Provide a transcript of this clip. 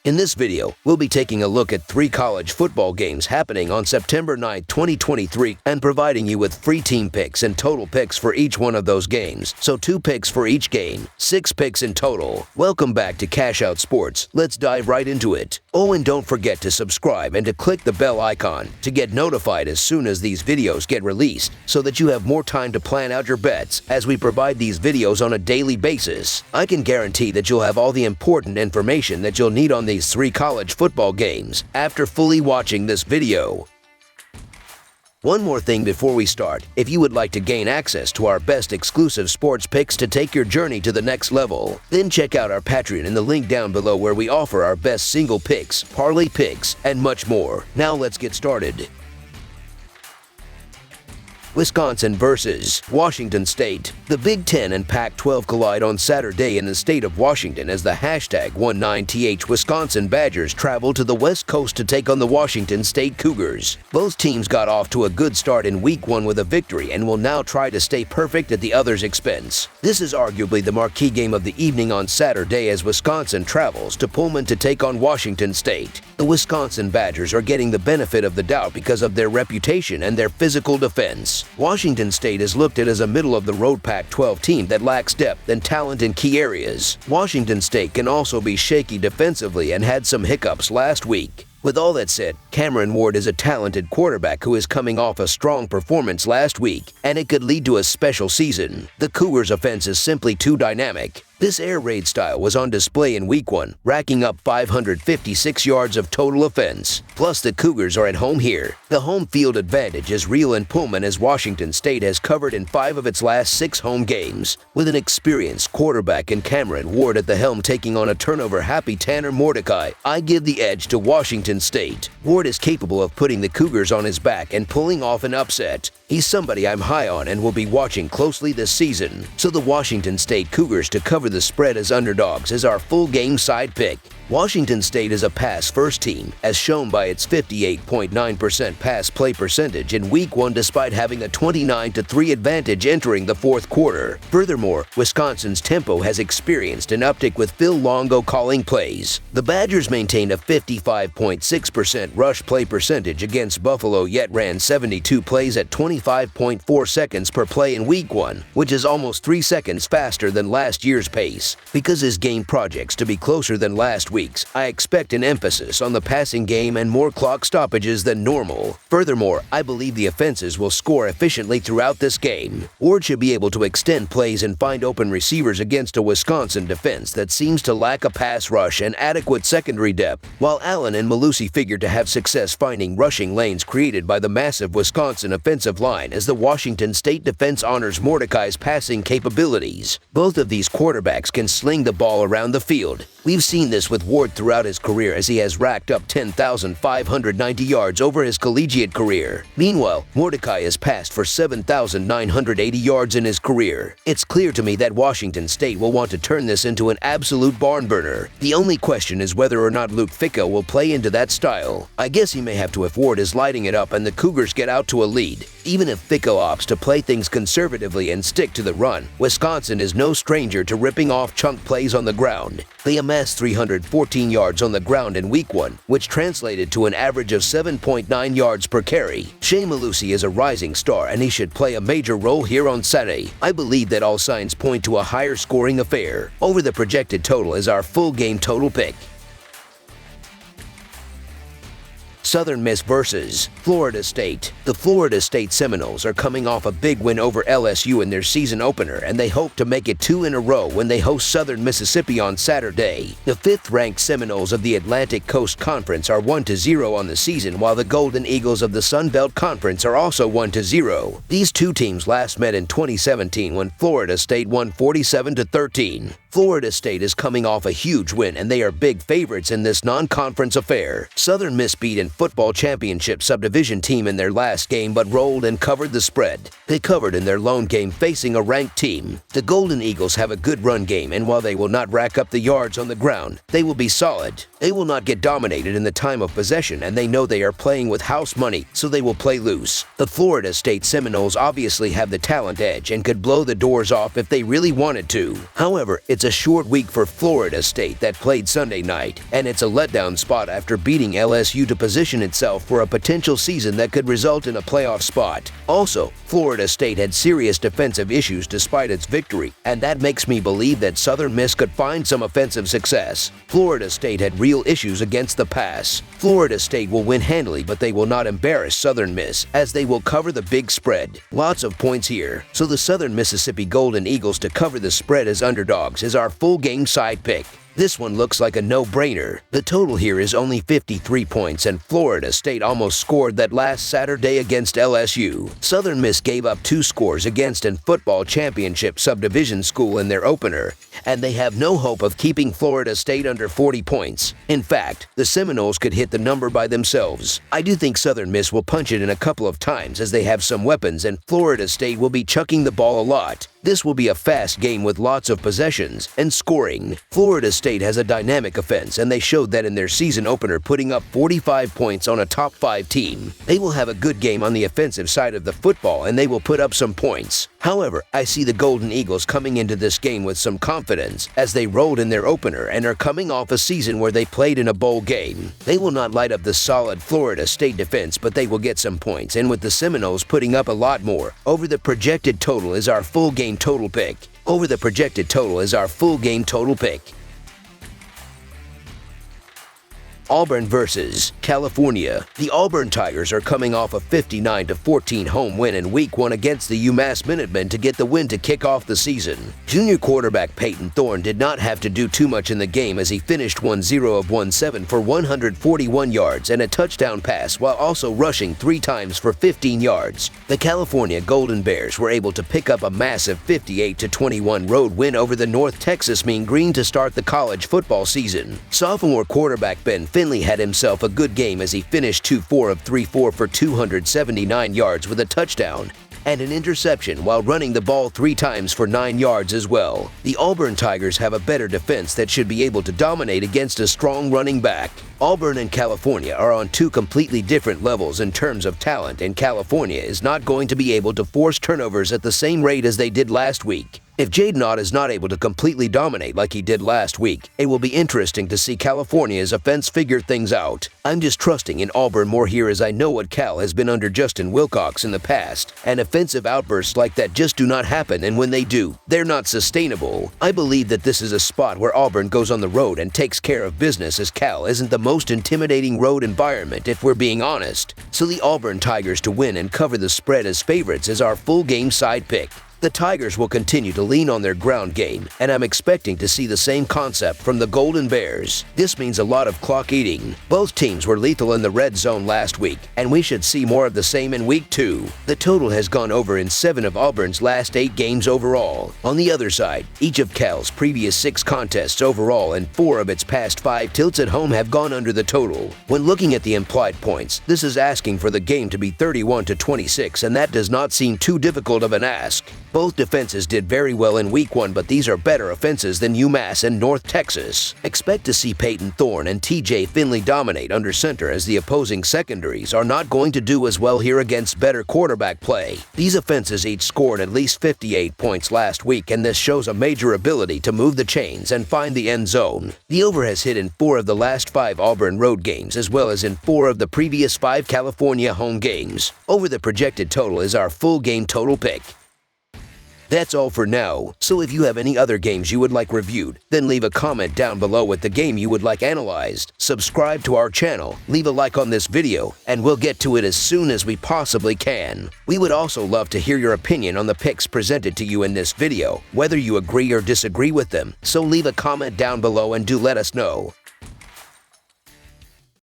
In this video, we'll be taking a look at 3 college football games happening on September 9, 2023 and providing you with free team picks and total picks for each one of those games. So 2 picks for each game, 6 picks in total. Welcome back to Cash Out Sports. Let's dive right into it. Oh, and don't forget to subscribe and to click the bell icon to get notified as soon as these videos get released so that you have more time to plan out your bets as we provide these videos on a daily basis. I can guarantee that you'll have all the important information that you'll need on these 3 college football games after fully watching this video. One more thing before we start, if you would like to gain access to our best exclusive sports picks to take your journey to the next level, then check out our Patreon in the link down below where we offer our best single picks, parlay picks, and much more. Now let's get started. Wisconsin versus Washington State. The Big Ten and Pac-12 collide on Saturday in the state of Washington as the #19th Wisconsin Badgers travel to the West Coast to take on the Washington State Cougars. Both teams got off to a good start in Week 1 with a victory and will now try to stay perfect at the other's expense. This is arguably the marquee game of the evening on Saturday as Wisconsin travels to Pullman to take on Washington State. The Wisconsin Badgers are getting the benefit of the doubt because of their reputation and their physical defense. Washington State is looked at as a middle-of-the-road Pac-12 team that lacks depth and talent in key areas. Washington State can also be shaky defensively and had some hiccups last week. With all that said, Cameron Ward is a talented quarterback who is coming off a strong performance last week, and it could lead to a special season. The Cougars' offense is simply too dynamic. This air raid style was on display in Week 1, racking up 556 yards of total offense. Plus, the Cougars are at home here. The home field advantage is real in Pullman as Washington State has covered in 5 of its last 6 home games. With an experienced quarterback in Cameron Ward at the helm taking on a turnover-happy Tanner Mordecai, I give the edge to Washington State. Ward is capable of putting the Cougars on his back and pulling off an upset. He's somebody I'm high on and will be watching closely this season. So the Washington State Cougars to cover the spread as underdogs is our full game side pick. Washington State is a pass-first team, as shown by its 58.9% pass play percentage in Week 1 despite having a 29-3 advantage entering the 4th quarter. Furthermore, Wisconsin's tempo has experienced an uptick with Phil Longo calling plays. The Badgers maintained a 55.6% rush play percentage against Buffalo yet ran 72 plays at 25.4 seconds per play in Week 1, which is almost 3 seconds faster than last year's pace. Because his game projects to be closer than last week's, I expect an emphasis on the passing game and more clock stoppages than normal. Furthermore, I believe the offenses will score efficiently throughout this game. Ward should be able to extend plays and find open receivers against a Wisconsin defense that seems to lack a pass rush and adequate secondary depth, while Allen and Malusi figure to have success finding rushing lanes created by the massive Wisconsin offensive line as the Washington State defense honors Mordecai's passing capabilities. Both of these quarterbacks can sling the ball around the field. We've seen this with Ward throughout his career as he has racked up 10,590 yards over his collegiate career. Meanwhile, Mordecai has passed for 7,980 yards in his career. It's clear to me that Washington State will want to turn this into an absolute barn burner. The only question is whether or not Luke Fickell will play into that style. I guess he may have to if Ward is lighting it up and the Cougars get out to a lead. Even if Fickell opts to play things conservatively and stick to the run, Wisconsin is no stranger to ripping off chunk plays on the ground. They amassed 314 yards on the ground in Week 1, which translated to an average of 7.9 yards per carry. Shea Malusi is a rising star and he should play a major role here on Saturday. I believe that all signs point to a higher scoring affair. Over the projected total is our full game total pick. Southern Miss versus Florida State. The Florida State Seminoles are coming off a big win over LSU in their season opener, and they hope to make it 2 in a row when they host Southern Mississippi on Saturday. The 5th-ranked Seminoles of the Atlantic Coast Conference are 1-0 on the season, while the Golden Eagles of the Sun Belt Conference are also 1-0. These 2 teams last met in 2017 when Florida State won 47-13. Florida State is coming off a huge win, and they are big favorites in this non-conference affair. Southern Miss beat in football championship subdivision team in their last game but rolled and covered the spread. They covered in their lone game facing a ranked team. The Golden Eagles have a good run game, and while they will not rack up the yards on the ground, they will be solid. They will not get dominated in the time of possession, and they know they are playing with house money, so they will play loose. The Florida State Seminoles obviously have the talent edge and could blow the doors off if they really wanted to. However, it's a short week for Florida State that played Sunday night, and it's a letdown spot after beating LSU to position itself for a potential season that could result in a playoff spot. Also, Florida State had serious defensive issues despite its victory, and that makes me believe that Southern Miss could find some offensive success. Florida State had real issues against the pass. Florida State will win handily, but they will not embarrass Southern Miss, as they will cover the big spread. Lots of points here, so the Southern Mississippi Golden Eagles to cover the spread as underdogs is our full game side pick. This one looks like a no-brainer. The total here is only 53 points, and Florida State almost scored that last Saturday against LSU. Southern Miss gave up 2 scores against an football championship subdivision school in their opener, and they have no hope of keeping Florida State under 40 points. In fact, the Seminoles could hit the number by themselves. I do think Southern Miss will punch it in a couple of times as they have some weapons, and Florida State will be chucking the ball a lot. This will be a fast game with lots of possessions and scoring. Florida State has a dynamic offense, and they showed that in their season opener, putting up 45 points on a top 5 team. They will have a good game on the offensive side of the football, and they will put up some points. However, I see the Golden Eagles coming into this game with some confidence, as they rolled in their opener and are coming off a season where they played in a bowl game. They will not light up the solid Florida State defense, but they will get some points, and with the Seminoles putting up a lot more, over the projected total is our full game total pick. Over the projected total is our full game total pick. Auburn versus California. The Auburn Tigers are coming off a 59-14 home win in Week 1 against the UMass Minutemen to get the win to kick off the season. Junior quarterback Peyton Thorne did not have to do too much in the game as he finished 1-0 of 17 for 141 yards and a touchdown pass while also rushing 3 times for 15 yards. The California Golden Bears were able to pick up a massive 58-21 road win over the North Texas Mean Green to start the college football season. Sophomore quarterback Ben Finley had himself a good game as he finished 2-4 of 34 for 279 yards with a touchdown and an interception while running the ball 3 times for 9 yards as well. The Auburn Tigers have a better defense that should be able to dominate against a strong running back. Auburn and California are on 2 completely different levels in terms of talent, and California is not going to be able to force turnovers at the same rate as they did last week. If Jaden Ott is not able to completely dominate like he did last week, it will be interesting to see California's offense figure things out. I'm just trusting in Auburn more here as I know what Cal has been under Justin Wilcox in the past, and offensive outbursts like that just do not happen, and when they do, they're not sustainable. I believe that this is a spot where Auburn goes on the road and takes care of business, as Cal isn't the most intimidating road environment if we're being honest. So the Auburn Tigers to win and cover the spread as favorites is our full game side pick. The Tigers will continue to lean on their ground game, and I'm expecting to see the same concept from the Golden Bears. This means a lot of clock eating. Both teams were lethal in the red zone last week, and we should see more of the same in Week 2. The total has gone over in 7 of Auburn's last 8 games overall. On the other side, each of Cal's previous 6 contests overall and 4 of its past 5 tilts at home have gone under the total. When looking at the implied points, this is asking for the game to be 31-26, and that does not seem too difficult of an ask. Both defenses did very well in Week 1, but these are better offenses than UMass and North Texas. Expect to see Peyton Thorne and TJ Finley dominate under center, as the opposing secondaries are not going to do as well here against better quarterback play. These offenses each scored at least 58 points last week, and this shows a major ability to move the chains and find the end zone. The over has hit in 4 of the last 5 Auburn road games, as well as in 4 of the previous 5 California home games. Over the projected total is our full game total pick. That's all for now, so if you have any other games you would like reviewed, then leave a comment down below with the game you would like analyzed. Subscribe to our channel, leave a like on this video, and we'll get to it as soon as we possibly can. We would also love to hear your opinion on the picks presented to you in this video, whether you agree or disagree with them, so leave a comment down below and do let us know.